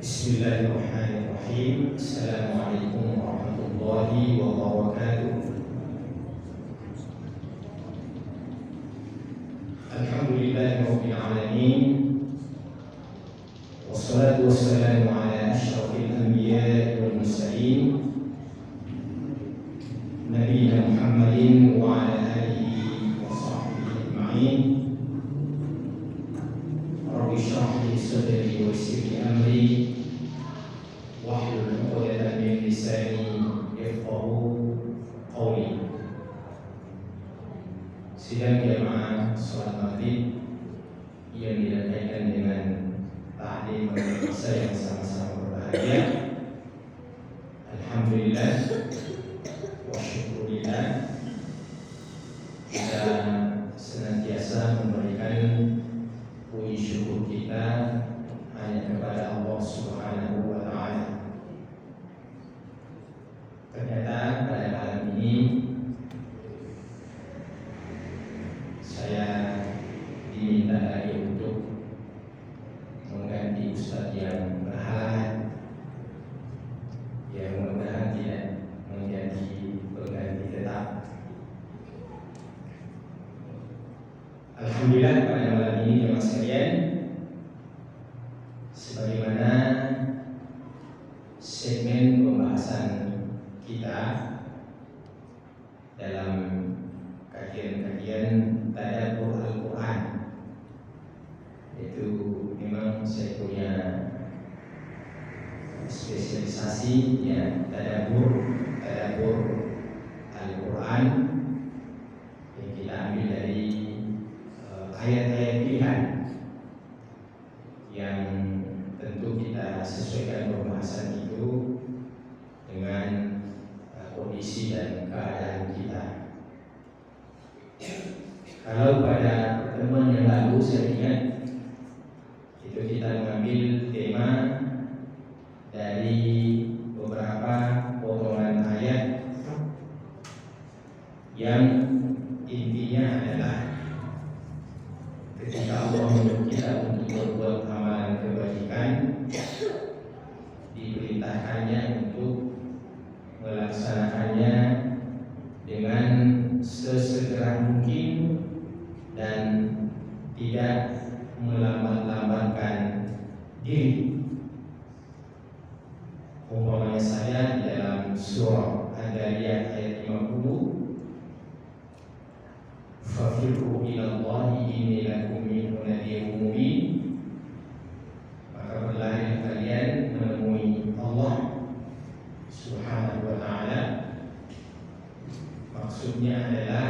Bismillahirrahmanirrahim. Assalamualaikum warahmatullahi wabarakatuh. Alhamdulillahirabbil alamin. Wassalatu wassalamu ala asyrafil anbiya'i wal mursalin nabiyina Muhammadin wa ala alihi wa sahbihi ajma'in. Rabbi shrah li sadri wa yassir li amri wahlul 'uqdatam min lisani yafqahu qawli. Sidang jamaah salat maghrib yang dilakukan dengan ta'lim bahasa yang sama-sama berbahagia. Alhamdulillah wa syukurillah, kita senantiasa memberikan puji syukur kita hanya kepada Allah Subhanahu wa ta'ala. Ternyata pada malam ini saya diminta lagi untuk mengganti Ustadz yang berhalangan. Ya, mudah-mudahan tidak menjadi pengganti tetap. Alhamdulillah, pada malam ini jemaah sekalian, sebagaimana segmen pembahasan kita dalam kajian-kajian tadabbur Al-Quran, itu memang saya punya spesialisasi ya, tadabbur Al-Quran yang kita ambil dari ayat-ayat pilihan yang tentu kita sesuaikan pembahasan itu dengan kondisi dan keadaan kita. Kalau pada pertemuan yang lalu saya ingat itu kita mengambil tema dari beberapa potongan ayat yang intinya adalah ketika Allah menyuruh kita untuk berbuat amalan kebajikan, diperintahkannya untuk melaksanakannya dengan sesegera mungkin dan tidak melambat-lambatkan diri. Umpamanya saya di dalam surah Al-Dariyat ayat 50, fafirru ilallahi inni lakum minhu nadhirun mubin, maka berlari kalian menemui Allah Subhanahu wa ta'ala. Maksudnya adalah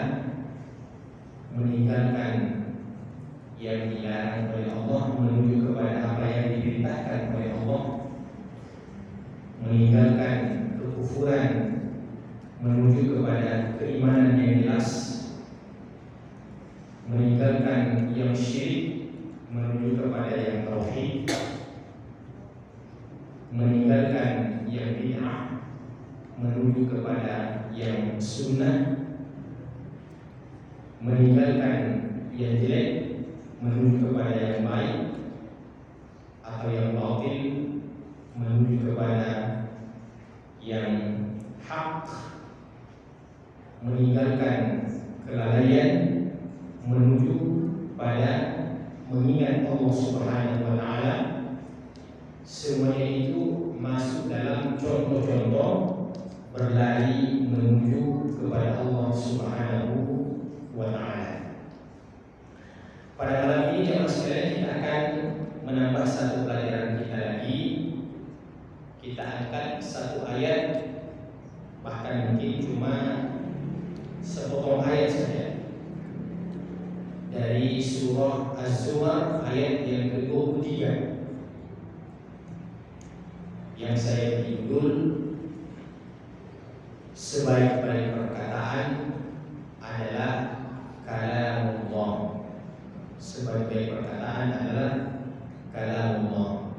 meninggalkan yang dilarang oleh Allah, menuju kepada apa yang diperintahkan oleh Allah, meninggalkan kekufuran, menuju kepada keimanan yang jelas, meninggalkan yang syirik, menuju kepada yang tauhid, meninggalkan yang bid'ah, menuju kepada yang sunnah, meninggalkan yang jelek, menuju kepada yang baik, atau yang batil, menuju kepada yang hak, meninggalkan kelalaian, menuju pada mengingat Allah Subhanahu wa ta'ala. Semuanya itu masuk dalam contoh-contoh berlari menuju kepada Allah Subhanahu wa ta'ala. Pada malam ini jemaah sekalian, kita akan menambah satu pelajaran kita lagi. Kita angkat satu ayat, bahkan mungkin cuma sepotong ayat saja, dari surah Az-Zumar ayat yang ke-23 yang saya beri judul sebaik-baik perkataan adalah kalamullah. Sebaik-baik perkataan adalah kalamullah.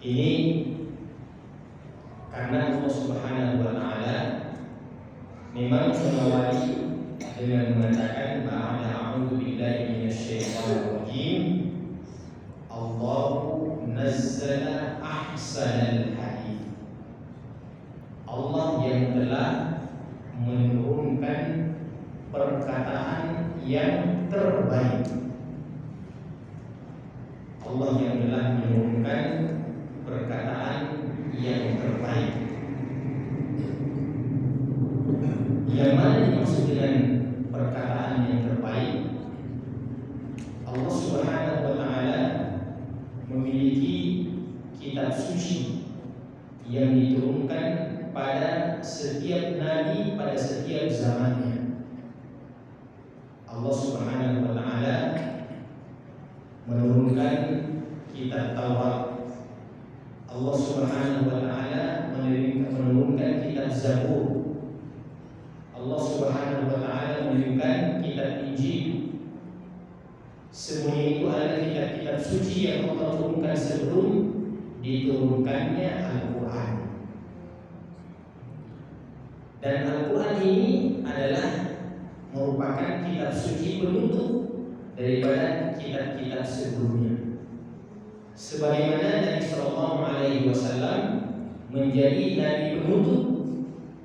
Ini karena Allah Subhanahu wa ta'ala memang mengawali dengan mengatakan ba'da a'udzu billahi minasyaitonir rajim, Allahu nazzala ahsanal hadits. Allah yang telah menurunkan perkataan yang terbaik. Allah yang telah menurunkan perkataan yang terbaik. Yang mana dimaksud dengan perkataan yang terbaik? Allah Subhanahu wa taala memiliki kitab suci yang diturunkan pada setiap nabi pada setiap zamannya. Allah Subhanahu wa taala menurunkan kitab Taurat. Allah Subhanahu wa taala menurunkan kitab Zabur. Allah Subhanahu wa taala menurunkan kitab Injil. Semuanya itu adalah kitab-kitab suci yang Allah turunkan sebelum diturunkannya Al-Quran. Dan Al-Quran ini adalah merupakan kitab suci penutup daripada kitab-kitab sebelumnya. Sebagaimana Nabi Sallallahu Alaihi Wasallam menjadi nabi penutup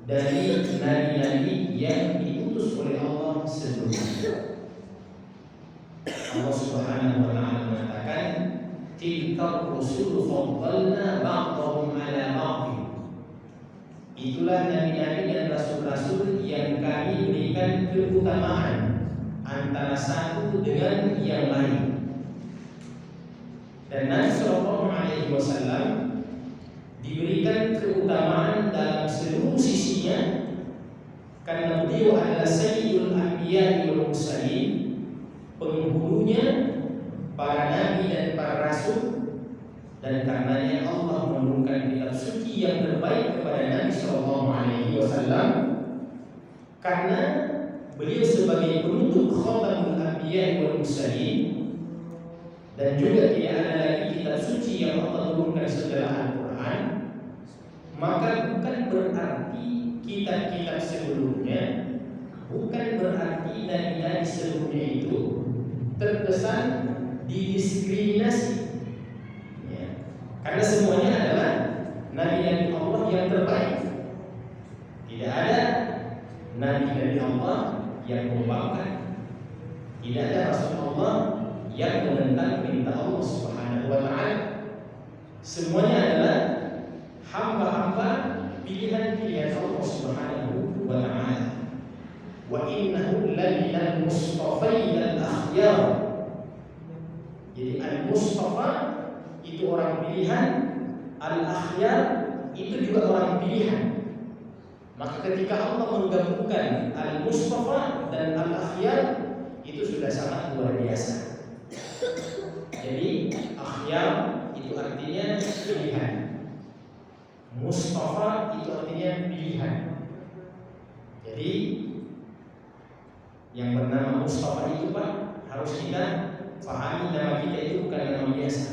dari nabi-nabi yang diutus oleh Allah sebelumnya. Allah Subhanahu wa taala mengatakan, "Tilka rusul faddalna ba'dahum 'ala ba'd." Itulah nabi-nabi dan rasul-rasul yang kami berikan keutamaan antara satu dengan yang lain. Dan Nabi Sallallahu Alaihi Wasallam diberikan keutamaan dalam seluruh sisinya karena beliau adalah Sayyidul Anbiya wal Mursalin, penghulunya para nabi dan para rasul, dan karenanya Allah menurunkan kitab suci yang terbaik kepada Nabi Sallallahu Alaihi Wasallam karena beliau sebagai penutup Khatamul Anbiya wal Mursalin. Dan juga tidak ada lagi kitab suci yang Allah turunkan setelah Al-Quran. Maka bukan berarti kitab-kitab sebelumnya, bukan berarti nabi-nabi sebelumnya itu terkesan didiskriminasi ya. Karena semuanya adalah nabi-nabi Allah yang terbaik. Tidak ada nabi-nabi Allah yang membangkang. Tidak ada Rasul Allah yang menentang perintah Allah Subhanahu wa taala. Semuanya adalah hamba-hamba pilihan-pilihan Allah Subhanahu wa taala. Wa innahu laminal mustafainal akhyar. Jadi al-mustafa itu orang pilihan, al-akhyar itu juga orang pilihan. Maka ketika Allah menggabungkan al-mustafa dan al-akhyar, itu sudah sangat luar biasa. Jadi akhyar itu artinya pilihan, mustafa itu artinya pilihan. Jadi yang bernama Mustafa itu Pak, harus kita pahami nama kita itu bukan nama biasa.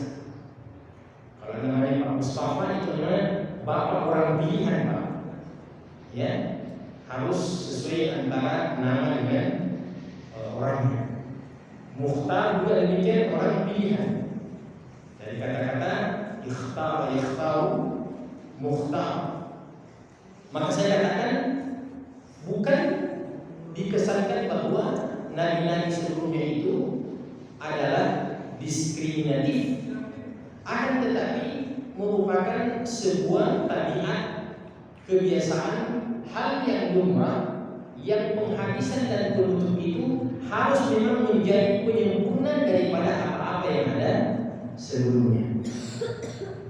Kalau namanya Pak Mustafa itu namanya bapak orang pilihan Pak. Ya, harus sesuai antara nama dengan orangnya. Mukhtar juga demikian, orang pilihan. Dari kata-kata ikhtar, yakhtaru, mukhtar. Maka saya katakan bukan dikesankan bahwa nabi-nabi sebelumnya itu adalah diskriminatif, akan tetapi merupakan sebuah tabiat, kebiasaan, hal yang lumrah, yang penghabisan dan penutup itu harus memang menjadi penyempurna daripada apa-apa yang ada sebelumnya.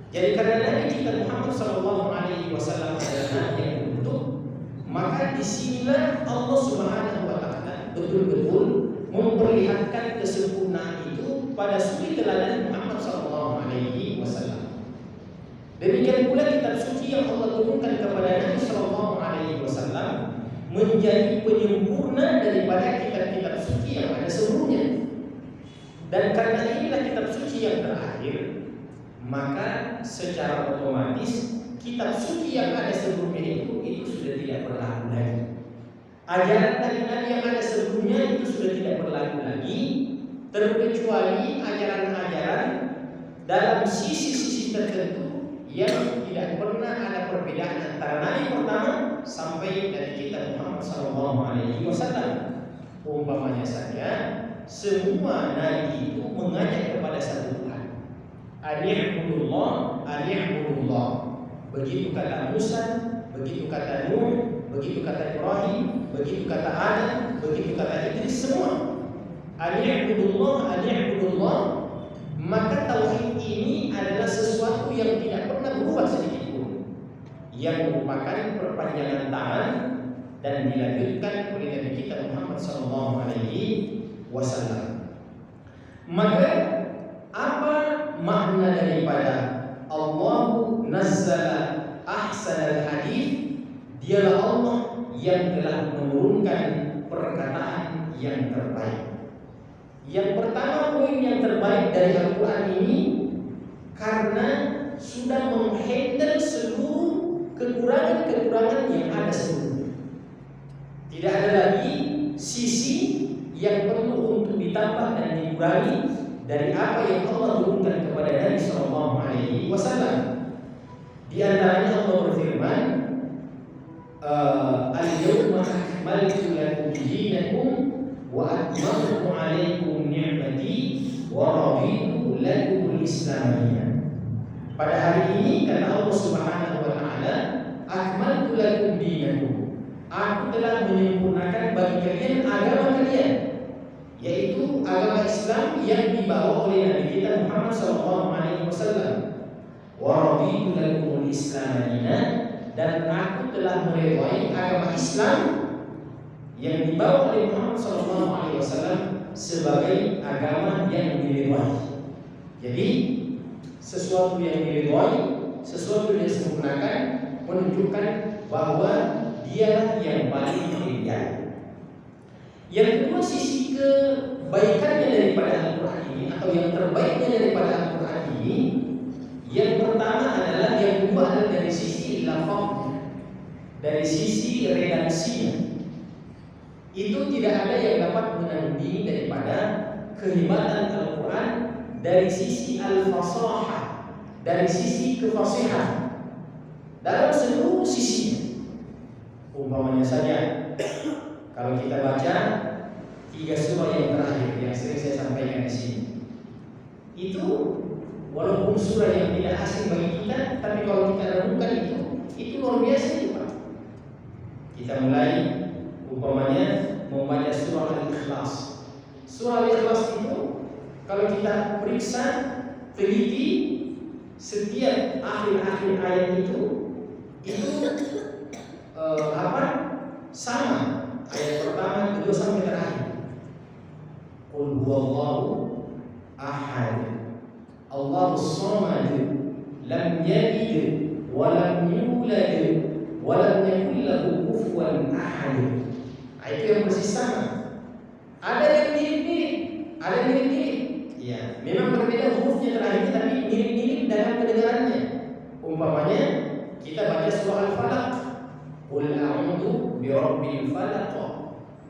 Jadi karena Nabi kita Muhammad Sallallahu Alaihi Wasallam adalah Nabi yang penutup, maka disinilah Allah Subhanahu Wa Taala betul-betul memperlihatkan kesempurnaan itu pada suri teladan Muhammad Sallallahu Alaihi Wasallam. Demikian pula kitab suci yang Allah turunkan kepada Nabi Sallallahu Alaihi Wasallam menjadi penyempurna daripada kitab-kitab suci yang ada sebelumnya. Dan karena inilah kitab suci yang terakhir, maka secara otomatis kitab suci yang ada sebelumnya itu sudah tidak berlaku lagi. Ajaran nabi-nabi yang ada sebelumnya itu sudah tidak berlaku lagi, terkecuali ajaran-ajaran dalam sisi-sisi tertentu yang tidak pernah ada perbedaan antara nabi pertama sampai Nabi kita Muhammad SAW. Umpamanya saja, semua nabi itu mengajak kepada satu Tuhan. Ani'budullah, ani'budullah. Begitu kata Musa, begitu kata Nuh, begitu kata Ibrahim, begitu kata Adam, begitu kata Idris, semua ani'budullah, ani'budullah. Maka tauhid ini adalah sesuatu yang tidak pernah berubah sedikit pun, yang merupakan perpanjangan tangan dan dilanjutkan oleh Nabi kita Muhammad SAW. Maka apa makna daripada Allahu nazzala ahsanal hadis? Dialah Allah yang telah menurunkan perkataan yang terbaik. Yang pertama, poin yang terbaik dari Al-Quran ini karena sudah menghandle seluruh kekurangan-kekurangan yang ada sebelumnya. Tidak ada lagi sisi yang perlu untuk ditambah dan dikurangi dari apa yang Allah turunkan kepada Nabi SAW. Di antaranya Allah berfirman, Al-yawma akmaltu lakum dinakum wa atmamtu 'alaikum ni'mati wa raditu lakum al-islamiyya. Pada hari ini kata Allah Subhanahu wa taala, akmaltu lakum dinakum. Aku telah menyempurnakan bagi kalian agama kalian, yaitu agama Islam yang dibawa oleh Nabi kita Muhammad SAW. Wa raditu lakum al-islamiyya, dan aku telah meridhai agama Islam yang dibawa oleh Muhammad SAW sebagai agama yang diridhai. Jadi sesuatu yang diridhai, sesuatu yang disempurnakan, menunjukkan bahwa dia yang paling ideal. Yang kedua, sisi kebaikannya daripada Al-Quran ini, atau yang terbaiknya daripada Al-Quran ini, yang pertama adalah, yang kedua adalah dari sisi lafaznya, dari sisi redaksinya. Itu tidak ada yang dapat menandingi daripada kehebatan Al-Quran dari sisi al-fasahah, dari sisi kefasihan dalam seluruh sisinya. Umpamanya saja, kalau kita baca 3 surah yang terakhir yang sering saya sampaikan di sini, itu walaupun surah yang tidak asing bagi kita, tapi kalau kita renungkan itu luar biasa juga. Kita mulai umpamanya membaca surah Al-Ikhlas. Surah Al-Ikhlas itu kalau kita periksa teliti setiap akhir-akhir ayat itu sama ayat pertama, kedua sampai terakhir. Qul huwallahu ahad, Allahus samad, lam yalid wa lam yulad wa lam yakul lahu kufuwan ahad. Itu yang persis sama. Ada yang mirip-mirip, ada yang mirip-mirip. Ya, memang berbeda hurufnya terakhir, tapi mirip-mirip dalam kedengarannya. Umpamanya kita baca surah Al-Falaq, Qul a'udzu birabbil falaq,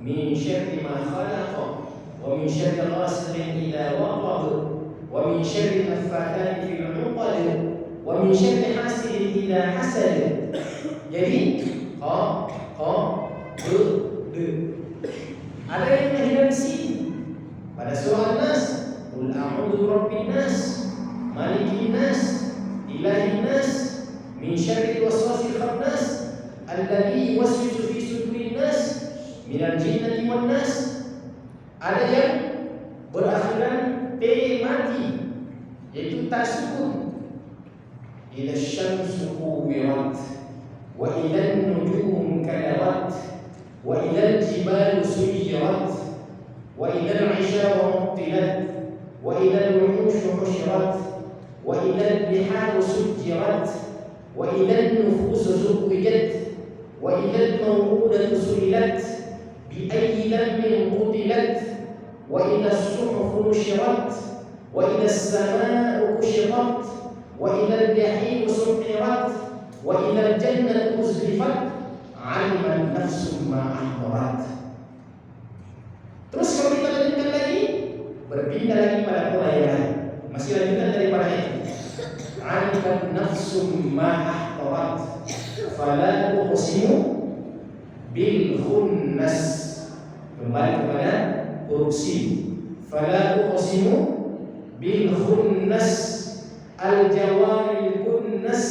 min syarri ma khalaq, wa min syarri ghasiqin idza waqab, wa min syarri naffathati fil 'uqad, wa min syarri hasidin idza hasad. Jadi qa ada yang kehilangan sini. Pada surah An-Nas, Qul a'udzu birabbin nas, malikin nas, ilahin nas, min syarril waswasil khannas, alladzi yuwaswisu fi sudurin nas, minal jinnati wan nas. Ada yang berakhiran T mati, yaitu ta sukun. Idza syamsu kuwirat, wa idza nujumu kadarat, wa idza jibalu suyirat, wa idza al-'isharu muttilat, wa idza al-wuhushu hushirat, wa idza al-biharu sujjirat, wa idza an-nufusu zuwijat, wa idza al-maw'udatu su'ilat bi ayyi dhanbin qutilat, wa idza as-suhufu nushirat, wa idza as-samaa'u kushirat, wa idza al-jahimu su'irat, wa idza al-jannatu uzlifat, 'alimat nafsum ma ahdarat. Terus kalau kita lanjutkan lagi, berpindah lagi pada pola yang lain. Masih lanjutan daripada itu. Alikat nafsum ma ahtarat fala uqsimu bil khunnas. Kembali kepada uqsim. Fala uqsimu bil khunnas al jawaril kunnas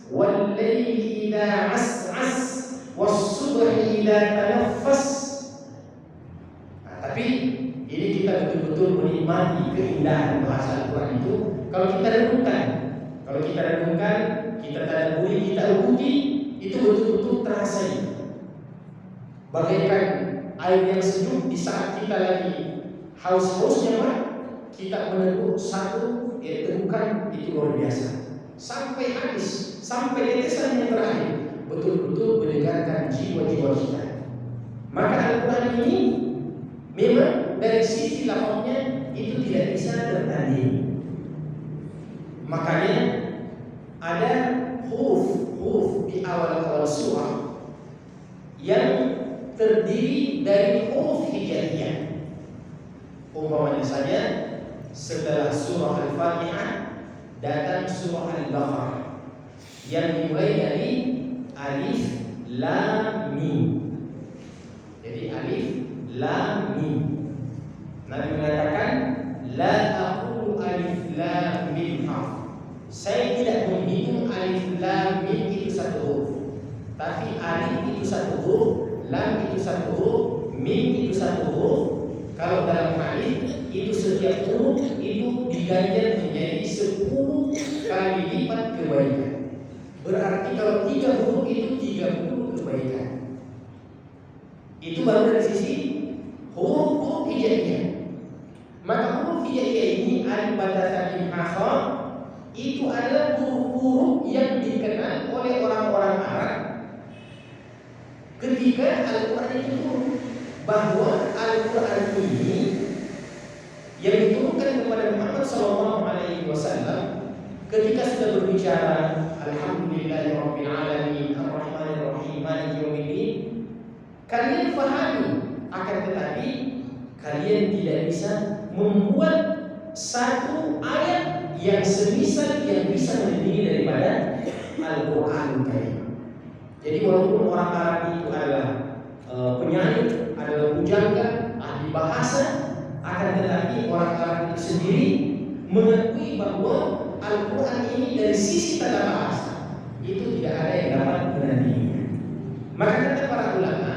wal layli idza as'as was subhi idza tanaffas. Tapi ini kita betul-betul menikmati keindahan bahasa Al-Quran itu kalau kita renungkan. Kalau kita renungkan, kita tadabburi, kita ikuti, itu betul-betul terasa. Bagaikan air yang sejuk di saat kita lagi haus-hausnya, Pak, kita meneguh satu tegukan itu luar biasa. Sampai habis, sampai tetesan yang terakhir, betul-betul mendengarkan jiwa-jiwa kita. Maka Al-Quran ini memang dari sisi lafaznya itu tidak bisa tertandingi. Makanya ada huruf di awal-awal surah yang terdiri dari huruf hijaiyah. Umpamanya saja setelah surah Al-Fatihah datang surah Al-Baqarah yang dimulai dari alif lam mim. Jadi alif lam mim. Nabi mengatakan la aqulu alif lam mim harf. Saya tidak menghitung alif lam mim itu satu huruf. Tapi alif itu satu huruf, lam itu satu huruf, mim itu satu huruf. Kalau dalam hadis itu setiap huruf itu diganjar menjadi 10 kali lipat kebaikan. Berarti kalau 3 huruf itu 30 kebaikan. Itu baru dari sisi huruf hijaiyah. Maka huruf hijaiyah ini alif batasan hafal itu adalah huruf-huruf yang dikenal oleh orang-orang Arab ketika Al-Quran itu turun. Bahwa Al-Quran ini yang diturunkan kepada Muhammad SAW ketika sudah berbicara Alhamdulillahirabbil alamin arrahmanirrahim maliki yaumiddin, kalian pahami, akan tetapi kalian tidak bisa membuat satu ayat yang semisal yang bisa melebihi daripada Al-Quran Karim. Jadi walaupun orang Arab itu adalah penyanyi, adalah pujangga, ahli bahasa, akan tetapi orang Arab itu sendiri mengakui bahwa Al-Quran ini dari sisi tata bahasa itu tidak ada yang dapat menandinginya. Maka kata para ulama,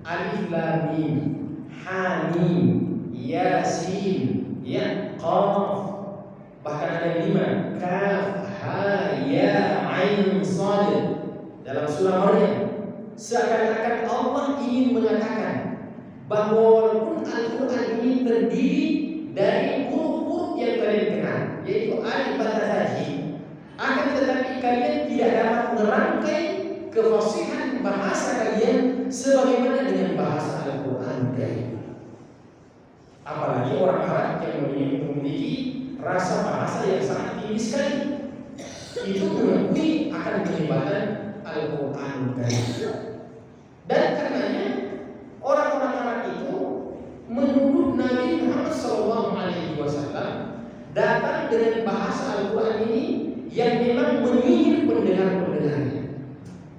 alif lam mim, ha mim, yasin, ya qaf, bahkan ada 5 kaf, ha, ya, ain, shad dalam surah Maryam. Seakan-akan Allah ingin mengatakan bahwa walaupun Al-Quran ini terdiri dari huruf-huruf yang kalian kenal, yaitu alif batasaji, akan tetapi kalian tidak dapat merangkai kefasihan bahasa kalian sebagaimana dengan bahasa Al-Quran Karim. Apalagi orang Arab yang memiliki rasa bahasa yang sangat tinggi sekali, itu mengakui akan kehebatan Al-Quran Karim. Dan karenanya orang-orang Arab itu menuduh Nabi Muhammad SAW datang dengan bahasa Al-Quran ini yang memang menyihir pendengar-pendengarnya.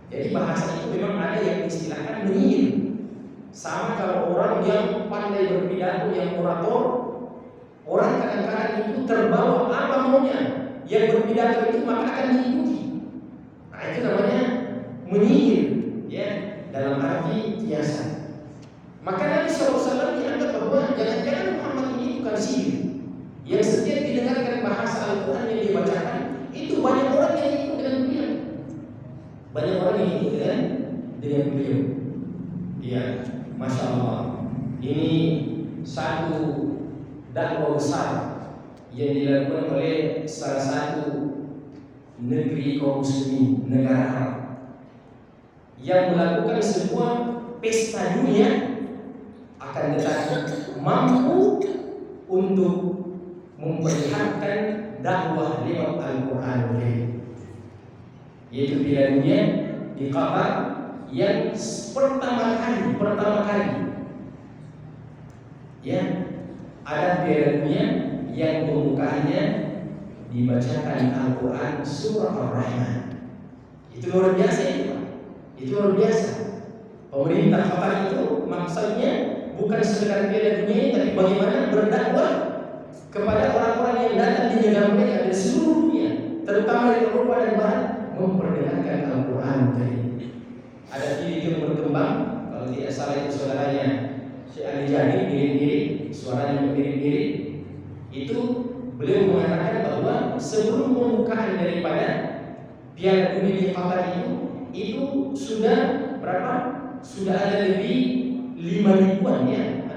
Jadi bahasa itu memang ada yang istilahkan menyihir. Sama kalau orang yang pandai berpidato, yang orator, orang kadang-kadang itu terbawa apa maunya, yang berpidato itu maka akan diikuti. Nah itu namanya menyihir, ya, dalam arti kiasan. Maka Nabi SAW dianggap bahwa jangan-jangan Muhammad ini bukan sihir. Yang setiap didengarkan bahasa Al-Quran yang dibacakan itu banyak orang yang ikut dengan beliau. Banyak orang yang ikut dengan beliau. Iya, Masya Allah. Ini satu dakwah besar yang dilakukan oleh salah satu negeri kaum muslimin, negara Arab, yang melakukan sebuah pesta dunia, akan tetapi mampu untuk memperlihatkan dakwah lewat Al-Quran, yaitu Piala Dunia di Qatar yang pertama kali, ya, ada Piala Dunia yang pembukaannya dibacakan Al-Quran surah Ar-Rahman. Itu luar biasa itu Pak. Itu luar biasa. Pemerintah Qatar itu maksudnya bukan sekedar piala dunia, tapi bagaimana berdakwah kepada orang-orang yang datang di negara mereka dari seluruh dunia, terutama dari Eropa dan Barat, memperdengarkan Al-Quran tadi. Ada TV yang berkembang, kalau tidak salah itu saudaranya Syekh Ali Jani, mirip-mirip, suaranya mirip-mirip. Itu beliau mengatakan bahwa sebelum pembukaan daripada Piala Dunia di Qatar itu sudah berapa? Sudah ada lebih 5.000-an ya,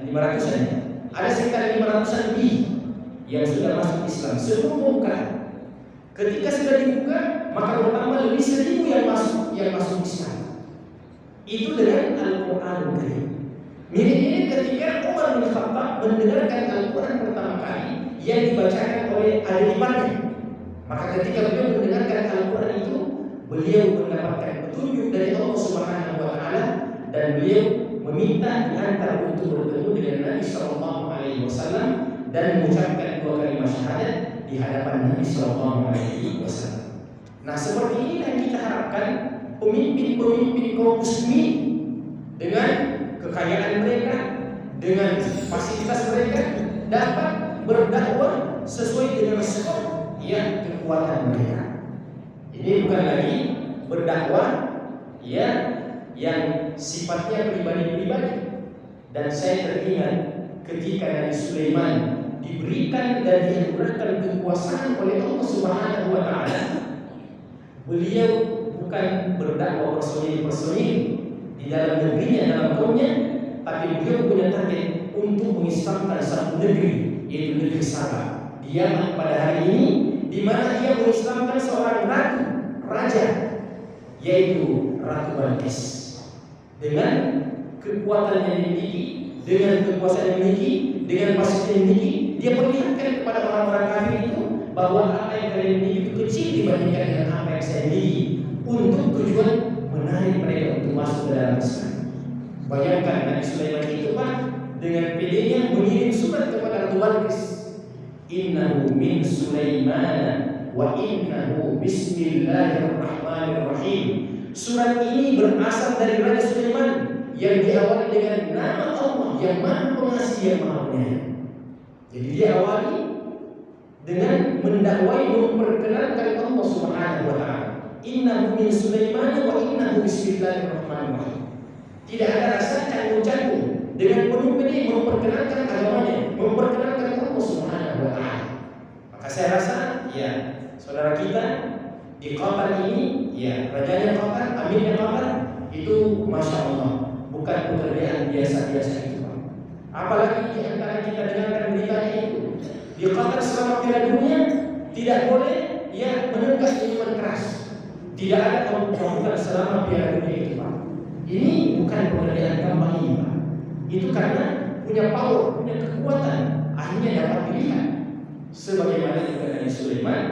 500-an ya. Ada sekitar 500-an lebih yang sudah masuk Islam sebelum pembukaan. Ketika sudah dibuka, maka bertambah lebih 1.000 yang masuk Islam. Itu dengan Al-Quran Karim. Mirip-mirip ketika Umar bin Khattab mendengarkan Al-Quran pertama kali yang dibacakan oleh adik iparnya. Maka ketika beliau mendengarkan Al-Quran itu, beliau mendapatkan petunjuk dari Allah Subhanahu wa Ta'ala, dan beliau meminta diantar untuk bertemu dengan Nabi Sallallahu Alaihi Wasallam dan mengucapkan 2 kalimat syahadat di hadapan Nabi Sallallahu Alaihi Wasallam. Nah, seperti ini yang kita harapkan pemimpin-pemimpin kaum muslimin dengan kekayaan mereka, dengan fasilitas mereka dapat berdakwah sesuai dengan skop yang kekuatan mereka. Ini bukan lagi berdakwah ya yang sifatnya pribadi-pribadi. Dan saya teringat ketika Nabi Sulaiman diberikan dan dianugerahkan kekuasaan oleh Allah Subhanahu wa Ta'ala, beliau bukan berdakwah personil di dalam negerinya, dalam kaumnya, tapi beliau punya target untuk mengislamkan satu negeri, yaitu negeri Sabah, di Yaman pada hari ini, di mana ia mengislamkan seorang raja, yaitu Ratu Balqis. Dengan kekuatan yang dimiliki, dengan kekuasaan yang dimiliki, dengan fasilitas yang dimiliki, dia perlihatkan kepada orang-orang kafir itu bahwa apa yang kalian miliki itu kecil dibandingkan dengan apa yang saya miliki, untuk tujuan menarik mereka untuk masuk ke dalam Islam. Bayangkan Nabi Sulaiman itu Pak, dengan pedenya mengirim surat kepada Ratu Balqis, innahu min Sulaiman wa innahu bismillahirrahmanirrahim. Surat ini berasal dari Raja Sulaiman yang diawali dengan nama Allah yang Maha Pengasih yang Maha Penyayang. Jadi dia awali dengan mendakwai, memperkenalkan Allah Subhanahu wa Ta'ala. Innahu min Sulaiman wa innahu bismillahirrahmanirrahim. Tidak ada rasa canggung-canggung, dengan penuh pede memperkenalkan agamanya, memperkenalkan Allah Subhanahu wa Ta'ala. Maka saya rasa ya saudara kita di Qatar ini, ya rajanya Qatar, amirnya Qatar, itu masya Allah bukan pekerjaan biasa-biasa itu Pak. Apalagi di antara kita dengarkan beritanya itu, di Qatar selama Piala Dunia tidak boleh ya menenggak minuman keras, tidak ada pembukaan selama Piala Dunia itu Pak. Ini bukan pekerjaan gampang ini Pak. Itu karena punya power, punya kekuatan, akhirnya dapat dilihat. Sebagaimana juga Nabi Sulaiman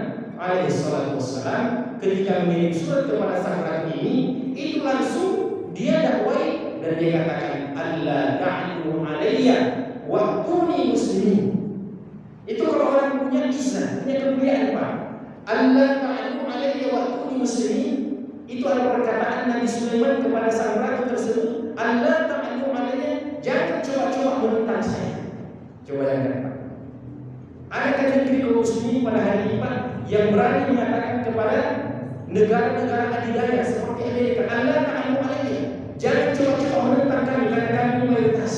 alaihi salatu wassalam ketika mengirim surat kepada sang ratu ini, itu langsung dia dakwai dan dia katakan alla ta'lu alayya wa'tuni muslimin. Itu kalau orang punya izah, punya kemuliaan Pak. Alla ta'lu alayya wa'tuni muslimin. Itu ada perkataan Nabi Sulaiman kepada sang ratu tersebut, alla ta'lu alayya, jangan coba-coba menentang saya. Coba bayangkan Pak. Adakah negeri kaum muslimin pada hari ini Pak yang berani mengatakan kepada negara-negara adidaya seperti Amerika, Allah ta'ala alayhi, jangan coba-coba menentang kami karena kami mayoritas.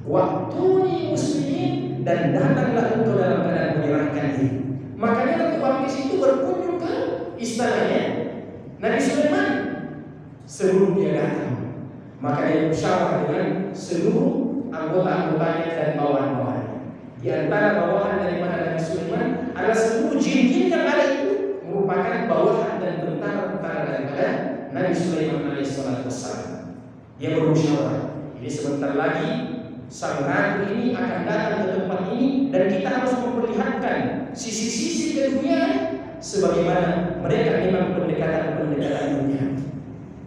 Waktuni muslimin, dan datanglah engkau dalam keadaan menyerahkan diri. Makanya Ratu Balqis itu berkunjung ke istananya Nabi Sulaiman. Sebelum dia datang, maka dia musyawarah dengan seluruh anggota-anggotanya dan bawahan-bawahannya. Di antara bawahan daripada Nabi Sulaiman adalah seluruh jin-jin yang ada itu merupakan bawahan dan tentara-tentara daripada Nabi Sulaiman alaihissalam. Dia bermusyawarah, ini sebentar lagi sang ratu ini akan datang ke tempat ini dan kita harus memperlihatkan sisi-sisi keduniaan sebagaimana mereka memang pendekatan dunia.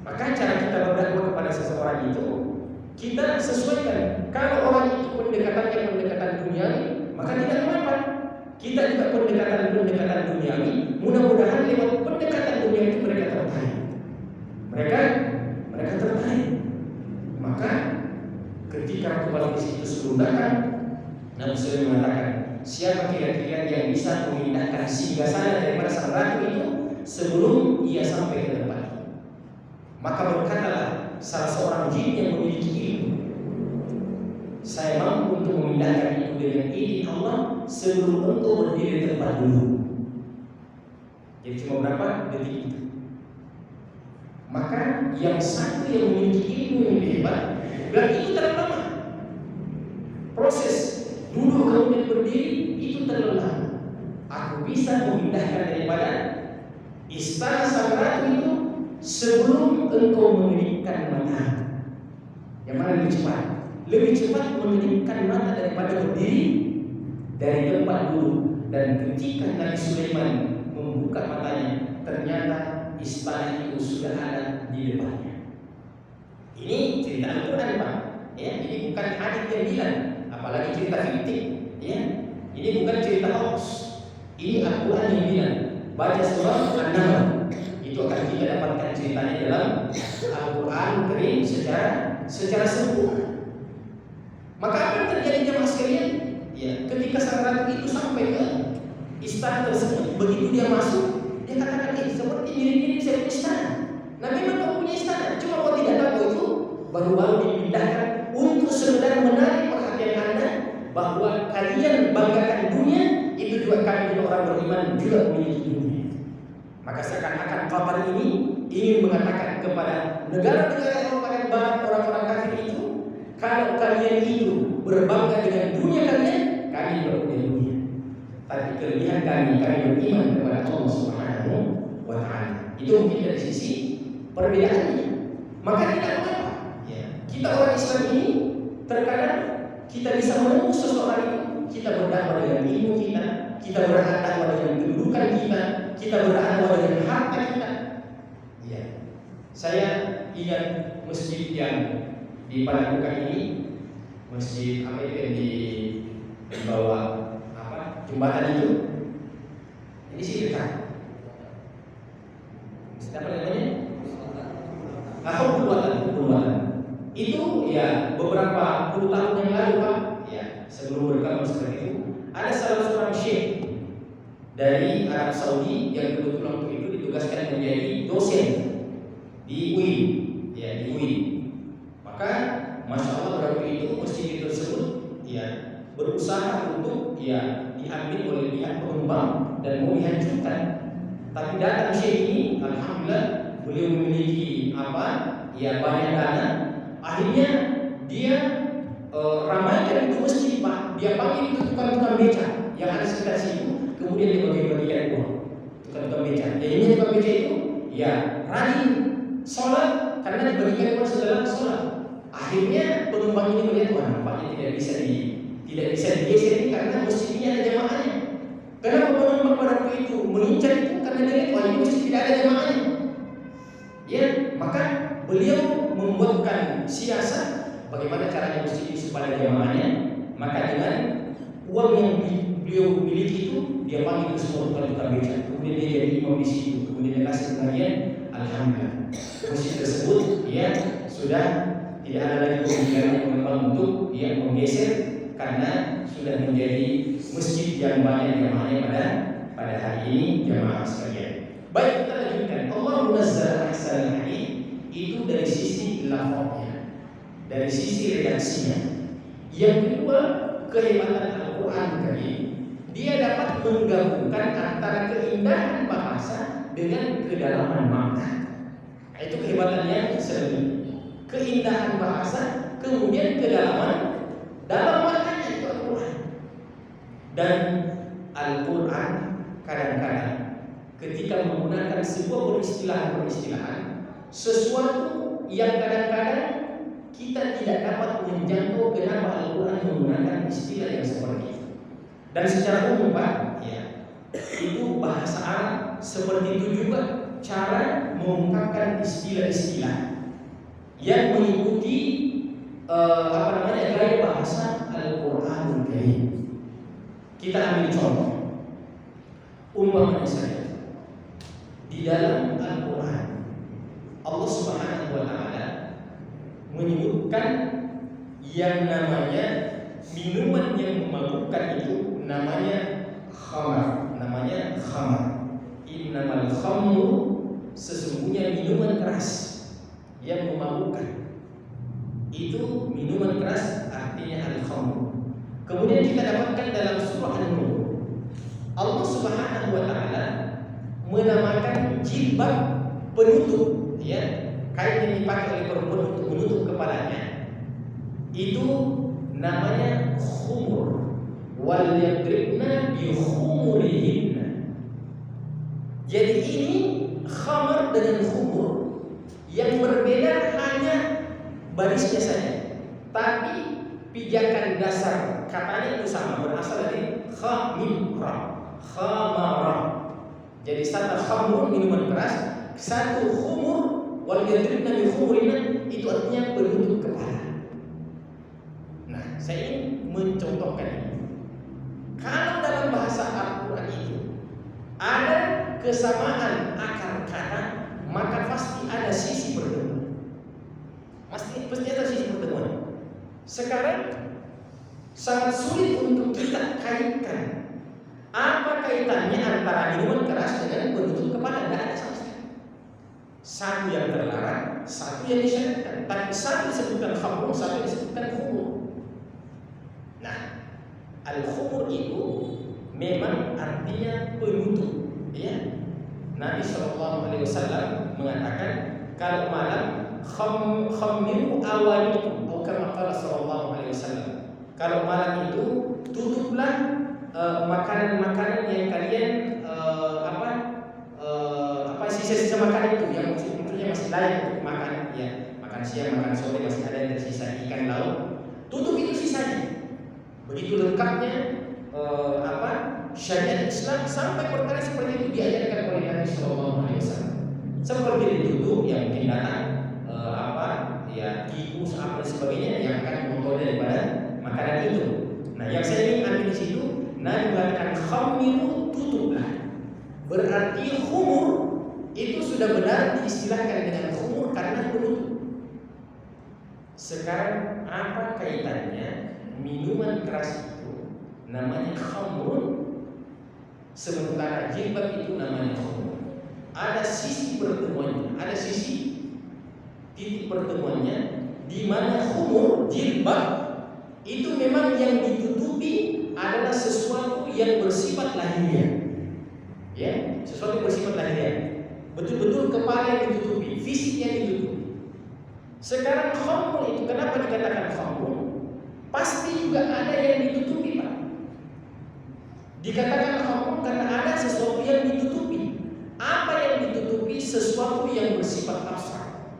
Maka cara kita berdakwah kepada seseorang itu kita sesuaikan. Kalau orang itu pendekatan duniawi, maka tidak apa-apa. situ sebelum datang, Nabi SAW mengatakan, siapa kira-kira yang bisa memindahkan singgasana daripada sang ratu itu sebelum ia sampai ke tempat itu? Maka berkatalah salah seorang jin yang memiliki ilmu, saya mampu untuk memindahkan itu dengan izin Allah sebelum engkau berdiri di tempat dulu. Jadi cuma berapa detik itu. Maka yang satu yang memiliki ilmu yang lebih hebat, berarti itu terlalu lama. Proses duduk kemudian berdiri itu terlalu lama. Aku bisa memindahkan daripada istana sang ratu itu sebelum engkau mengelipkan mata. Yang mana lebih cepat? Lebih cepat mengelipkan mata daripada berdiri dari tempat dulu. Dan ketika Nabi Sulaiman membuka matanya, ternyata istana itu sudah ada di depannya. Ini cerita Al-Quran, Pak. Ya, ini bukan hadis yang bilang, apalagi cerita fiktif. Ya, ini bukan cerita hoax. Ini Al-Quran yang bilang. Baca surah An-Nahl, itu akan kita dapatkan ceritanya dalam Al-Quran Karim secara sempurna. Maka apa yang terjadi jemaah sekalian? Ya, ketika sang ratu itu sampai ke istana tersebut, begitu dia masuk, dia katakan, seperti mirip-mirip saya punya istana. Nah, memang kamu punya istana, cuma kau tidak tahu itu baru-baru dipindahkan untuk sekedar menarik perhatian Anda bahwa kalian banggakan dunia, itu juga kami orang beriman juga memiliki dunia. Maka seakan-akan Qatar ini ingin mengatakan kepada negara-negara Eropa dan Barat, orang-orang kafir itu, kalau kalian itu berbangga dengan dunia kalian, kami juga punya dunia. Tapi kelebihan kami beriman kepada Allah Subhanahu wa Ta'ala. Itu mungkin dari sisi perbedaannya. Maka tidak mengapa. Ya. Kita orang Islam ini terkadang kita bisa menembus seseorang itu. Kita berdakwah dengan ilmu kita berdakwah dengan kedudukan kita berdakwah dengan harta kita. Ya. Saya ingat masjid yang di Padepokan ini, masjid apa itu yang di bawah jembatan itu. Ini sih dekat. Apa namanya? Pembuatan. Itu ya beberapa puluh tahun yang lalu, Pak. Ya, sebelum berkembang seperti itu, ada salah seorang syekh dari Arab Saudi yang kebetulan waktu itu ditugaskan menjadi dosen di UIN. Ya, di UIN. Maka Masya Allah waktu itu masjid tersebut ya berusaha untuk ya diambil oleh pihak pengembang dan mau dihancurkan. Tapi datang syekh ini, alhamdulillah beliau memiliki banyak dana. Akhirnya dia ramaikan itu masjid, Pak. Dia panggil itu tukang-tukang beca yang ada sekitar situ, kemudian dia bagi-bagikan uang. Tukang-tukang beca. Ini tukang beca itu ya rajin sholat karena dibagikan uang setelah sholat. Akhirnya pengembang ini melihat, wah nampaknya tidak bisa digeser ini karena masjid ini ada jamaahnya. Kenapa pengembang pada waktu itu mengincar itu? Karena dia lihat, wah ini masjid tidak ada jamaahnya. Ya, maka beliau membuatkan siasat bagaimana caranya masjid ini supaya jamaahnya. Maka dengan uang yang beliau miliki itu, dia panggil ke semua tukang beca. Kemudian dia jadi imam di situ. Kemudian dia kasih pengajian, alhamdulillah. Masjid tersebut ya sudah tidak ada lagi kemungkinan pengembang untuk menggeser karena sudah menjadi masjid yang banyak jamaahnya pada hari ini jamaah sekalian. Baik, kita lanjutkan. Allah munazzal ahsanal hadits itu dari sisi lafaznya, dari sisi redaksinya. Yang kedua, kehebatan Al-Quran tadi, dia dapat menggabungkan antara keindahan bahasa dengan kedalaman makna. Itu kehebatannya sendiri. Keindahan bahasa, kemudian kedalaman dalam maknanya itu Al-Quran. Dan Al-Quran kadang-kadang ketika menggunakan sebuah peristilahan, sesuatu yang kadang-kadang kita tidak dapat menjangkau kenapa Al-Quran menggunakan istilah yang seperti itu. Dan secara umum, Pak, ya, itu bahasa Arab seperti itu juga cara mengungkapkan istilah-istilah yang mengikuti gaya bahasa Al-Quranul Karim. Kita ambil contoh, umpamanya saja di dalam Al-Quran Allah Subhanahu wa Ta'ala menyebutkan yang namanya minuman yang memabukkan itu namanya khamar, innamal khamru, sesungguhnya minuman keras yang memabukkan itu minuman keras, artinya al-khamru. Kemudian kita dapatkan dalam surah An-Nur, Allah Subhanahu wa taala menamakan jilbab penutup, ya, kain yang dipakai oleh perempuan untuk menutup kepalanya, itu namanya khumur. Wal yadribna bi khumurihinna. Jadi ini khamar dengan khumur yang berbeda hanya barisnya saja, tapi pijakan dasar katanya itu sama, berasal dari khamara. Jadi satu khamur minuman keras, satu khumur, wal yadribna bi khumurihinna itu artinya penutup kepala. Nah, saya ingin mencontohkan ini. Kalau dalam bahasa Al-Quran itu ada kesamaan akar kata, maka pasti ada sisi pertemuan. Pasti ada sisi pertemuan. Sekarang sangat sulit untuk kita kaitkan apa kaitannya antara minuman keras dengan penutup kepala. Tidak ada sama sekali. Satu yang terlarang, satu yang disyariatkan. Tapi satu disebutkan khamr, satu disebutkan khumur. Nah, al-khumur itu memang artinya penutup, ya. Nabi SAW mengatakan kalau malam khammiru awalikum, atau kama qala sallallahu alaihi wasallam. Kalau malam itu tutuplah makanan-makanan yang kalian sisa-sisa makanan itu yang maksudnya masih layak untuk makan, ya, makan siang, makan sore masih ada yang tersisa ikan laut. Tutup itu sisanya. Begitu lengkapnya syariat Islam sampai perkara seperti itu diajarkan oleh Nabi Sallallahu Alaihi Wasallam. Seperti ditutup yang mungkin datang tikus apa dan sebagainya yang akan mengotor daripada makanan itu. Nah, yang saya ingin ambil di situ, Nabi mengatakan khammiru, tutuplah. Berarti khumur itu sudah benar diistilahkan dengan khumur karena penutup. Sekarang apa kaitannya minuman keras itu namanya khamrun, sementara jilbab itu namanya khumur? Ada sisi pertemuannya, ada sisi titik pertemuannya, di mana khumur, jilbab itu memang yang ditutupi adalah sesuatu yang bersifat lahiriah, ya, sesuatu yang bersifat lahiriah, betul-betul kepala yang ditutupi, fisik yang ditutupi. Sekarang khamrun itu kenapa dikatakan khamrun? Pasti juga ada yang ditutupi, Pak. Dikatakan khamrun karena ada sesuatu yang ditutupi. Apa yang ditutupi? Sesuatu yang bersifat abstrak,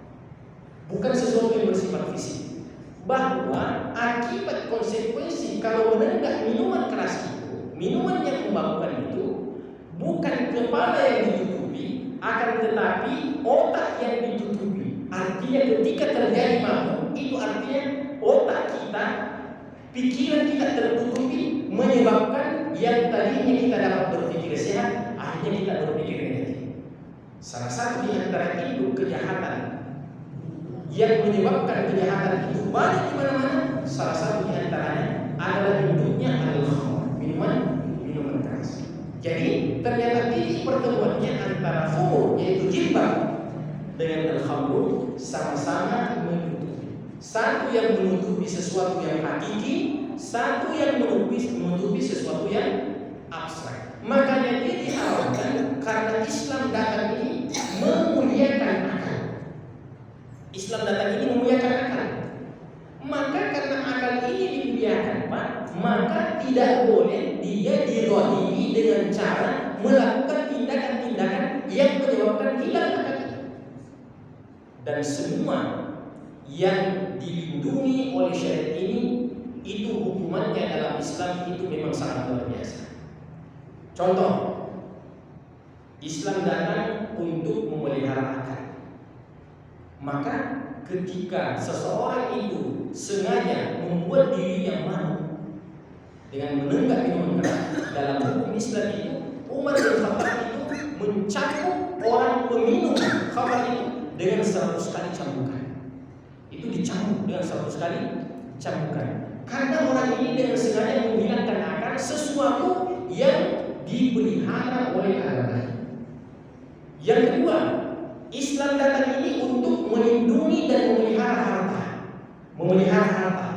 bukan sesuatu yang bersifat fisik. Bahwa akibat konsekuensi kalau menenggak minuman keras itu, minuman yang memabukkan itu, bukan kepala yang ditutupi, akan tetapi otak yang ditutupi. Artinya ketika terjadi mabuk, itu artinya otak kita, pikiran kita tertutupi, menyebabkan yang tadinya kita dapat berpikir sehat, akhirnya kita berpikir negatif. Salah satu di antara induk kejahatan yang menyebabkan kejahatan itu banyak di mana-mana. Salah satu di antaranya adalah induknya al-khamr, minuman keras. Jadi ternyata titik pertemuannya antara khumur, yaitu jilbab, dengan al-khamr sama-sama menutupi. Satu yang menutupi sesuatu yang hakiki, satu yang menutupi sesuatu yang abstrak. Makanya dia diharapkan karena Islam datang ini memuliakan akal. Islam datang ini memuliakan akal. Maka karena akal ini dimuliakan, Pak, maka tidak boleh dia dizalimi dengan cara melakukan tindakan-tindakan yang menyebabkan hilang akal itu. Dan semua yang dilindungi oleh syariat ini, itu hukumannya dalam Islam itu memang sangat luar biasa. Contoh, Islam datang untuk memelihara akal. Maka ketika seseorang itu sengaja membuat dirinya mabuk dengan menenggak minuman keras, dalam hukum Islam itu Umar bin Khattab itu mencambuk orang peminum khamr itu dengan 100 kali cambukan. Itu dicambuk dengan 100 kali cambukan. Karena orang ini dengan sengaja menghilangkan akal sesuatu yang dipelihara oleh agama. Yang kedua, Islam datang ini untuk melindungi dan memelihara harta. Memelihara harta.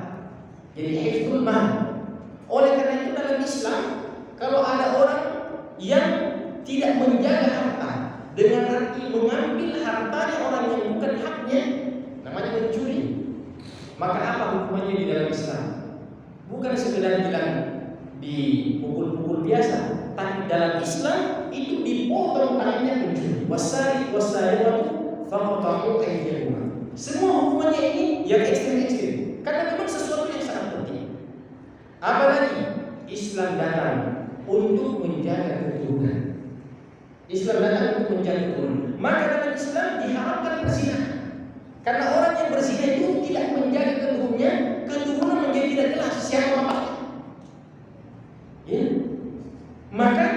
Jadi hifdzul mal. Oleh karena itu dalam Islam, kalau ada orang yang tidak menjaga harta dengan arti mengambil hartanya orang yang bukan haknya, namanya mencuri. Maka apa hukumannya di dalam Islam? Bukan sekedar bilang dipukul-pukul biasa, tapi dalam Islam itu dipotong tangannya mencuri. Wasari wasariqatu faqta'u aydiyahuma. Semua hukumannya ini yang ekstrim-ekstrim. Karena memang sesuatu yang sangat penting. Apalagi Islam datang untuk menjaga keturunan. Islam datang untuk menjaga keturunan. Maka dalam Islam diharapkan berzina. Karena orang yang berzina itu tidak menjaga keturunannya, keturunan menjadi tidak jelas siapa bapaknya. Ya. Maka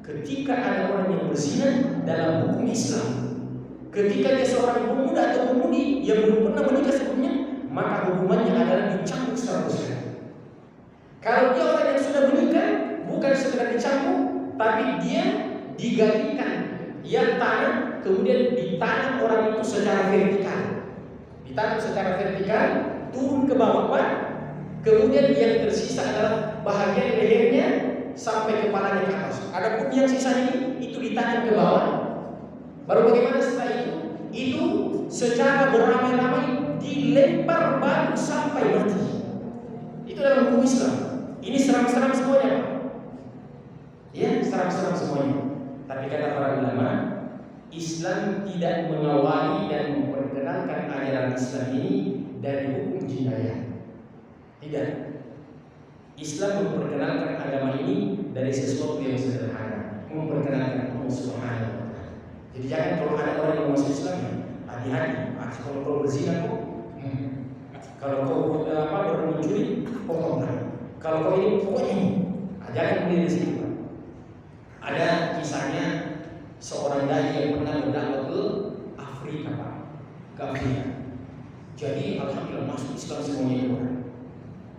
ketika ada orang yang berzina dalam hukum Islam, ketika dia seorang pemuda atau pemudi yang belum pernah menikah sebelumnya, maka hukumannya adalah dicambuk 100 kali. Kalau dia orang yang sudah menikah, bukan sekedar dicambuk, tapi dia digalikan yang tanah, kemudian ditanam orang itu secara vertikal. Ditanam secara vertikal, turun ke bawah, kemudian yang tersisa adalah bahagian lehernya sampai kepalanya ke atas. Adapun yang sisa ini itu ditanam ke bawah. Baru bagaimana setelah itu? Itu secara beramai-ramai dilempar batu sampai mati. Itu dalam hukum Islam. Ini serang-serang semuanya, Pak. Ya, serang-serang semuanya. Tapi kata para ulama, Islam tidak mengawali dan memperkenalkan ajaran Islam ini dari hukum jinayah. Tidak. Islam memperkenalkan agama ini dari sesuatu yang sederhana, memperkenalkan Allah Subhanahu wa taala. Jadi jangan kalau ada orang yang masuk Islam, hati-hati. Kalau berzina kok, kalau kau mencuri, potong tangan. Kalau kau ini pokoknya ini, jangan berdiri di situ. Ada kisahnya seorang dai yang pernah berdakwah ke Afrika, Pak, ke Afrika. Jadi alhamdulillah masuk Islam semuanya itu.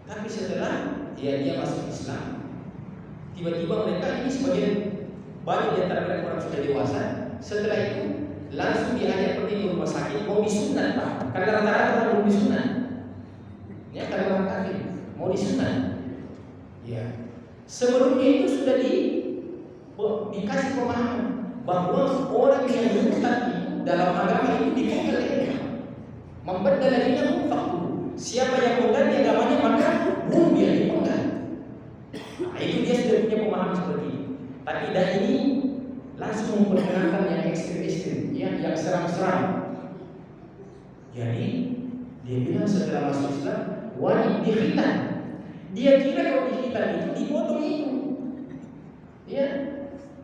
Tapi setelah dia masuk Islam, tiba-tiba mereka ini sebagian banyak di antara mereka orang sudah dewasa. Setelah itu langsung diajak pergi ke rumah sakit mau disunat, Pak. Karena rata-rata orang mau disunat. Ya, karena orang kafir mau disunat. Ya. Sebelumnya itu sudah dikasih pemahaman bahwa orang yang murtad itu dalam agama itu dipenggal lehernya. Membedal lehernya mufak. Siapa yang mengganti agamanya maka bunuh dia dipenggal. Nah, itu dia sudah punya pemahaman seperti itu. Tapi dai ini langsung memperkenalkan yang ekstrim-ekstrim, yang serang-serang. Jadi dia bilang setelah masuk Islam wajib dikhitan. Dia kira kalau dikhitan itu dipotong itu. Ya,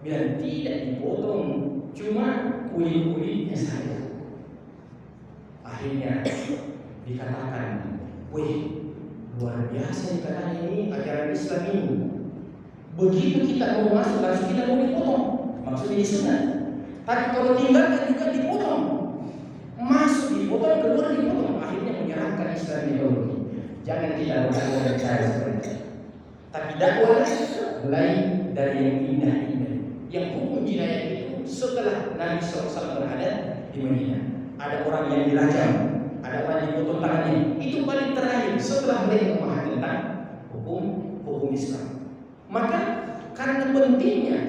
bilang tidak dipotong, cuma kulit-kulitnya saja. Akhirnya dikatakan, wih, luar biasa dikatakan ini ajaran Islam ini. Begitu kita mau masuk langsung kita mau dipotong, maksudnya disunat. Tapi kalau tinggalkan juga dipotong, masuk dipotong, keluar dipotong. Akhirnya menyerahkan Islam ideologi. Jangan kita berdakwah dan cara seperti itu. Tapi dakwah mulai dari yang indah-indah. Yang hukum jinayah itu setelah Nabi SAW berada di Madinah, ada orang yang dirajam, ada orang yang dipotong tangannya. Itu paling terakhir setelah mereka memahami tentang hukum Islam. Maka karena pentingnya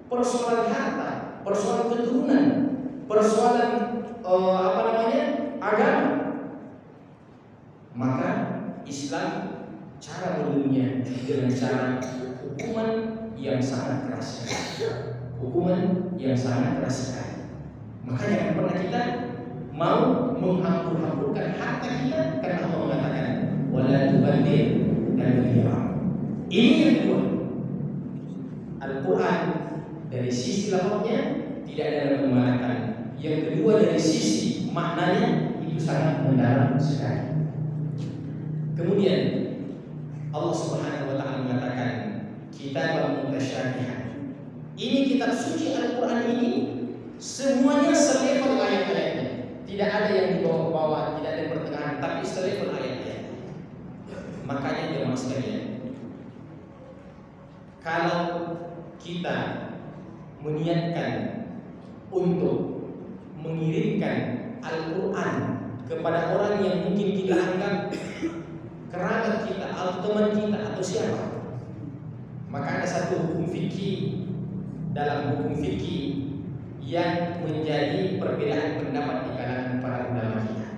persoalan harta, persoalan keturunan, persoalan agama, maka Islam cara melindunginya dengan cara hukuman yang sangat keras. Hukuman yang sangat keras sekali. Maka jangan pernah kita mau menghambur-hamburkan harta kita, karena Allah mengatakan wala tubadir dan berhirau. Ini yang kedua. Al-Quran dari sisi lafaznya tidak ada yang memanakan. Yang kedua dari sisi maknanya itu sangat mendalam sekali. Kemudian Allah Subhanahu wa taala mengatakan kitab mutasyabihan. Ini kitab suci Al-Quran ini semuanya selevel ayat-ayatnya. Tidak ada yang di bawah-bawah, tidak ada yang pertengahan, tapi selevel ayat-ayatnya. Makanya jemaah sekalian, kalau kita meniatkan untuk mengirimkan Al-Quran kepada orang yang mungkin kita anggap kerabat kita atau teman kita atau siapa, maka ada satu hukum fikih dalam hukum fikih yang menjadi perbedaan pendapat di kalangan para ulama kita,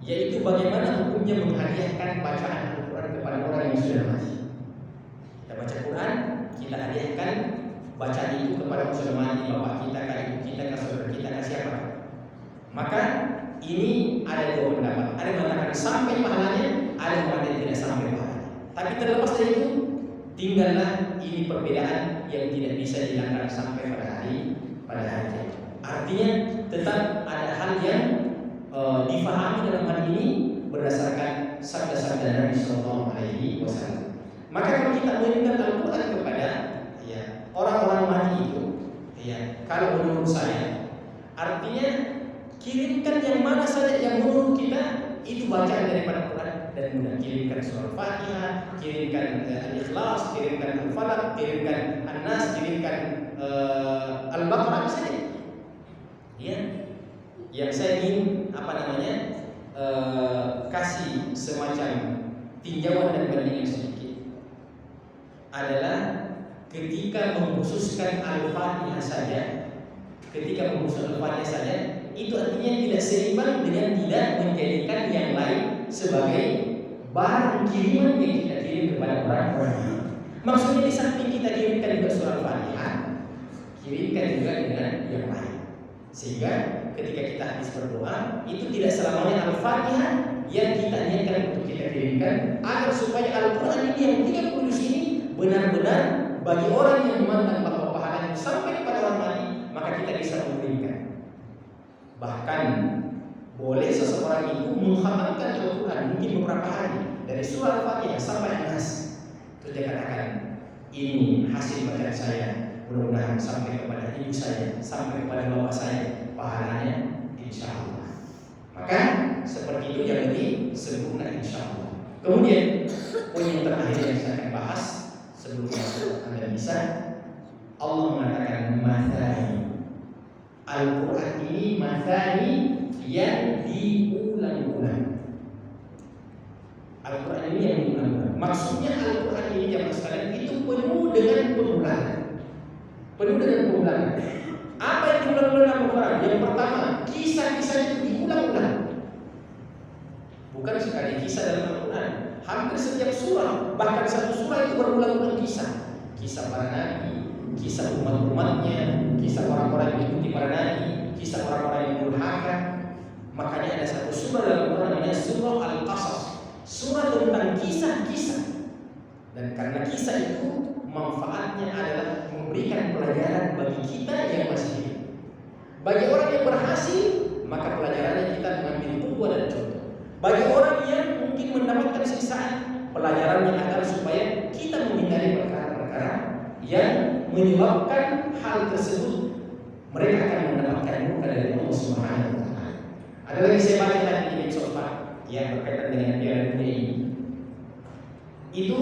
yaitu bagaimana hukumnya menghadiahkan bacaan Al-Quran kepada orang yang sudah mati. Kita baca Quran, kita hadiahkan bacaan itu kepada orang sudah mati, bapak kita, kak ibu kita, kak saudara kita, kak siapa. Maka ini ada dua pendapat. Ada yang mengatakan sampai pahalanya, ada yang mengatakan tidak sampai pahalanya. Tapi terlepas dari itu, tinggallah ini perbedaan yang tidak bisa dihilangkan sampai pada hari kiamat. Artinya tetap ada hal yang difahami dalam hal ini berdasarkan sabda-sabda Nabi Sallallahu Alaihi Wasallam. Maka kalau kita mengirimkan Al-Quran kepada orang-orang mati itu, kalau menurut saya, artinya kirimkan yang mana saja yang menurut kita itu bacaan daripada Quran dan mudah. Kirimkan surah Fatihah, kirimkan Al-Ikhlas, kirimkan Al-Falaq, kirimkan An-Nas, kirimkan Al-Baqarah saja. Yang saya ingin kasih semacam tinjauan dan bandingan sedikit adalah ketika mengkhususkan Al-Fatihah saja, itu artinya tidak seimbang dengan tidak menjadikan yang lain sebagai barang kiriman yang kita kirim kepada orang-orang. Maksudnya di samping kita kirimkan juga surah Al-Fatihah, kirimkan juga dengan yang lain. Sehingga ketika kita habis berdoa, itu tidak selamanya Al-Fatihah yang kita niatkan untuk kita kirimkan, agar supaya Al-Quran ini yang 30 juz ini benar-benar bagi orang yang memandang bahwa pahalanya sampai kepada orang mati, maka kita bisa mengirimkan. Bahkan boleh seseorang itu menghatamkan Al-Quran mungkin beberapa hari dari surah Al-Fatihah sampai An-Nas. Terus dia katakan, ini hasil bacaan saya, mudah-mudahan sampai kepada ibu saya, sampai kepada bapak saya, pahalanya insya Allah. Maka seperti itu yang lebih sempurna insya Allah. Kemudian poin yang terakhir yang saya akan bahas sebelum masuk Anda bisa, Allah mengatakan mathani. Al-Quran ini mathani yang diulang-ulang. Al-Quran ini yang diulang-ulang. Maksudnya Al-Quran ini jemaah sekalian itu penuh dengan pengulangan. Apa yang diulang-ulang Al-Quran? Yang pertama, kisah-kisah itu diulang-ulang. Bukan sekali kisah dalam Al-Quran. Hampir setiap surah, bahkan satu surah itu berulang-ulang kisah. Kisah para nabi, kisah umat-umatnya, kisah orang-orang yang mengikuti para nabi, kisah orang-orang yang durhaka. Makanya ada satu surah dalam Al-Quran namanya surah Al-Qasas, surah tentang kisah-kisah. Dan karena kisah itu manfaatnya adalah memberikan pelajaran bagi kita yang masih hidup. Bagi orang yang berhasil, maka pelajarannya kita mengambil buku dan contoh. Bagi orang yang mungkin mendapatkan siksaan, pelajarannya adalah supaya kita menghindari perkara-perkara yang menyebabkan hal tersebut mereka akan mendapatkan murka dari Allah Subhanahu wa Ta'ala. Ada lagi saya baca tadi di medsos yang berkaitan dengan Piala Dunia ini. Itu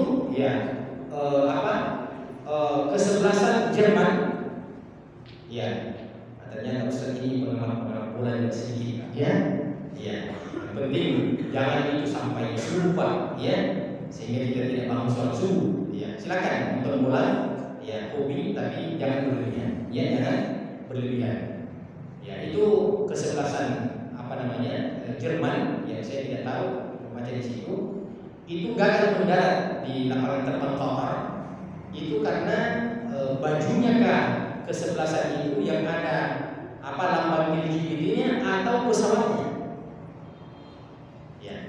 kesebelasan Jerman. Ternyata Ustaz ini penggemar bola juga sedikit. Penting jangan itu sampai subuh Pak, sehingga kita tidak bangun sholat subuh. Silakan nonton bola, hobi, tapi jangan berlebihan. Jangan berlebihan. Itu kesebelasan Jerman, saya tidak tahu, membaca di situ. Itu gagal mendarat di lapangan terbang Qatar. Itu karena bajunya kesebelasan itu yang ada lambang LGBT-nya atau pesawatnya.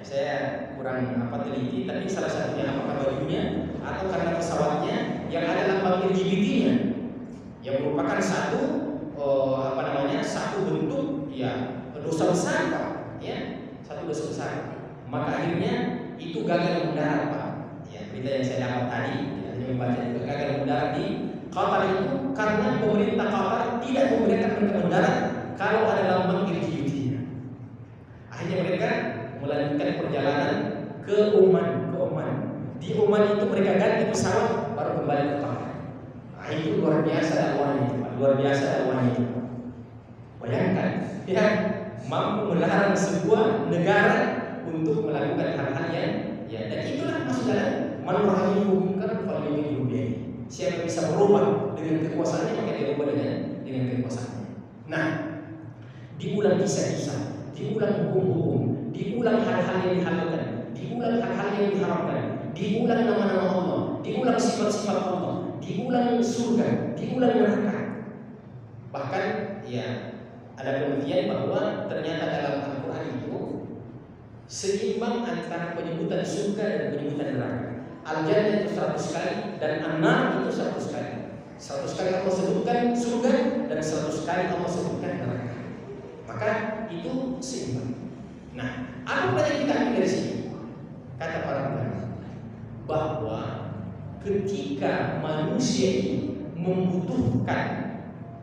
Saya kurang teliti, tapi salah satunya apakah bajunya atau karena pesawatnya yang ada lambang LGBT-nya, yang merupakan satu bentuk dosa besar, Pak. Satu dosa besar. Maka akhirnya itu gagal mendarat, Pak. Berita yang saya dapat tadi, membaca itu gagal mendarat di Qatar itu karena pemerintah Qatar tidak membolehkan mereka mendarat kalau ada lambang LGBT-nya. Akhirnya mereka melanjutkan perjalanan ke Oman Di Oman itu mereka ganti pesawat baru kembali ke Tahran. Nah, itu luar biasa dakwahnya itu, Pak. Luar biasa dakwahnya itu. Bayangkan, ya, mampu melarang sebuah negara untuk melakukan hal-hal yang, ya, dan itulah masuk dalam man ra'a minkum munkaran falyughayyirhu biyadihi. Siapa bisa berubah dengan kekuasaannya, maka dia berubah dengan kekuasaannya. Nah, diulang kisah-kisah, diulang hukum-hukum, diulang hal-hal yang dihalalkan, diulang hal-hal yang diharamkan, diulang nama-nama Allah, diulang sifat-sifat Allah, diulang surga, diulang neraka. Bahkan, ya, ada penelitian bahwa ternyata dalam Al-Quran itu seimbang antara penyebutan surga dan penyebutan neraka. Al-Jannah itu 100 kali dan An-Nar itu 100 kali. 100 kali Allah sebutkan surga dan 100 kali Allah sebutkan neraka. Maka itu seimbang. Nah, apa yang kita ambil dari sini? Kata para ulama bahwa ketika manusia ini membutuhkan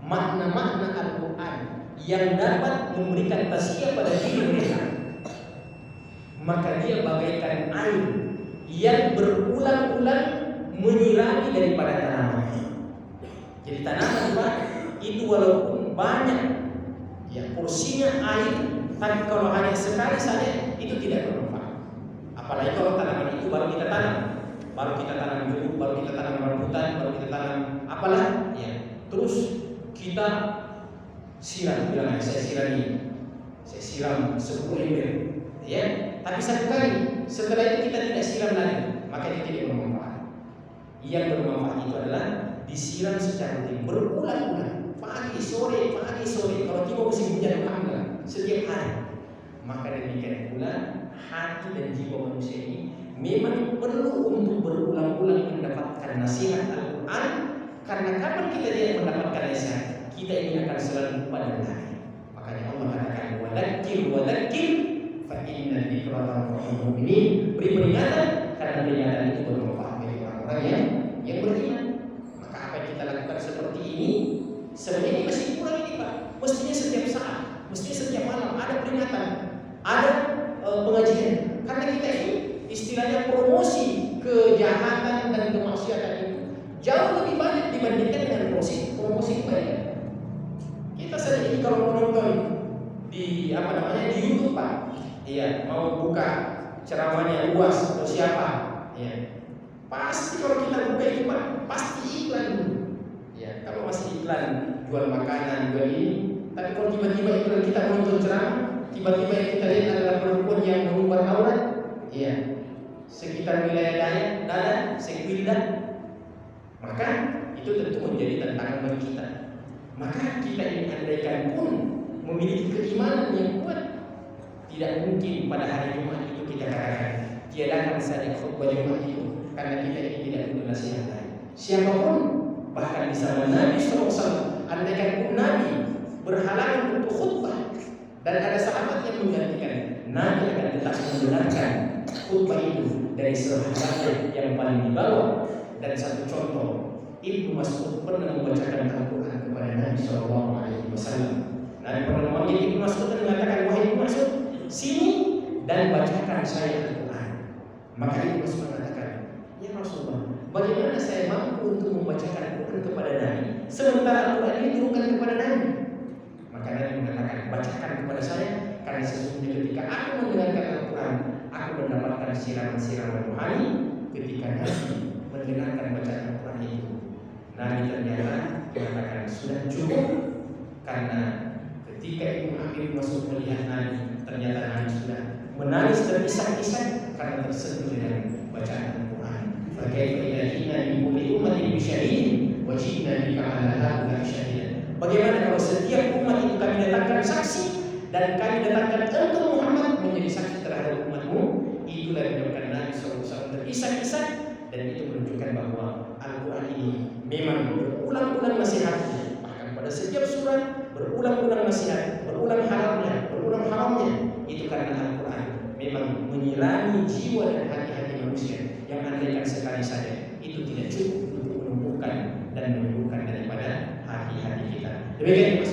makna-makna Al-Quran yang dapat memberikan tasya pada diri mereka, maka dia bagaikan air yang berulang-ulang menyirami daripada tanaman. Jadi tanaman, Pak, itu walaupun banyak, ya, porsinya air, tapi kalau hanya sekali saja itu tidak bermanfaat. Apalagi kalau tanaman itu baru kita tanam jeruk, baru kita tanam rambutan, baru kita tanam apalah, ya. Terus kita siram, bilang saya siram 10 ember, ya. Tapi satu kali, setelah itu kita tidak siram lagi, maka itu tidak bermanfaat. Yang bermanfaat itu adalah disiram secara rutin, berulang-ulang, pagi sore. Kalau tiba musim hujan, alhamdulillah, setiap hari. Maka demikian pula hati dan jiwa manusia ini memang perlu untuk berulang-ulang mendapatkan nasihat Al-Quran. Karena kapan kita tidak mendapatkan nasihat, kita ini akan selalu lupa dan lalai. Makanya Allah katakan wadzakir fa inna dzikra tanfa'ul mu'minin. Beri peringatan karena peringatan itu bermanfaat bagi orang-orang yang beriman. Maka apa yang kita lakukan seperti ini sebenarnya masih kurang ini, Pak. Mestinya setiap saat, mestinya setiap malam ada peringatan, ada pengajian. Karena kita ini istilahnya promosi kejahatan dan kemaksiatan itu jauh lebih banyak dibandingkan dengan promosi kebaikan. Kita sering ini kalau menonton di di YouTube, Pak, iya, mau buka ceramahnya luas atau siapa, ya, pasti kalau kita buka itu, Pak, pasti iklan dulu. Ya, kalau masih iklan jual makanan, jual ini, tapi kalau tiba-tiba iklan kita menonton ceramah, tiba-tiba yang kita lihat adalah perempuan yang mengumbar aurat, iya, sekitar wilayah dada, sekuidah, maka itu tentu menjadi tantangan bagi kita. Maka kita ini andaikan pun memiliki keimanan yang kuat, tidak mungkin pada hari Jumat itu kita katakan tiadakan saja khutbah Jumat itu, karena kita ini tidak butuh nasihat lain. Siapapun, bahkan di zaman Nabi SAW, andaikan pun Nabi berhalangan untuk khutbah dan ada sahabat yang menggantikan, Nabi akan tetap mendengarkan khutbah itu dari sahabat yang paling di bawah. Dan satu contoh, Ibnu Mas'ud pernah membacakan Al-Quran kepada Nabi SAW. Nabi pernah memanggil Ibnu Mas'ud dan mengatakan, wahai Ibnu Mas'ud, sini dan bacakan saya Al-Quran. Maka Ibnu Mas'ud mengatakan, ya Rasulullah, bagaimana saya mampu untuk membacakan Al-Quran kepada Nabi sementara Al-Quran ini diturunkan kepada Nabi? Maka Nabi mengatakan, bacakan kepada saya, karena sesungguhnya ketika aku mendengarkan Al-Quran, aku mendapatkan siraman-siraman rohani. Ketika Nabi mendengarkan bacaan Al-Quran itu, Nabi ternyata mengatakan sudah cukup, karena ketika Ibnu Mas'ud melihat Nabi, ternyata Nabi sudah menangis terisak-isak karena tersentuh dengan bacaan Al-Quran. Fakaifa idza ji'na min kulli ummatin bi syahidin wa ji'na bika 'ala haula'i shahidan. Bagaimana kalau setiap umat itu kami datangkan saksi dan kami datangkan engkau Muhammad menjadi saksi terhadap umatmu? Itulah yang menyebabkan Nabi SAW terisak-isak, dan itu menunjukkan bahwa Al-Quran ini memang berulang-ulang nasihatnya. Bahkan pada setiap surat berulang-ulang nasihat, berulang haramnya. Itu karena Al-Quran memang menyirami jiwa dan hati-hati manusia yang andaikan sekali saja itu tidak cukup untuk menumbuhkan dan menyembuhkan daripada hati-hati kita. Demikian Mas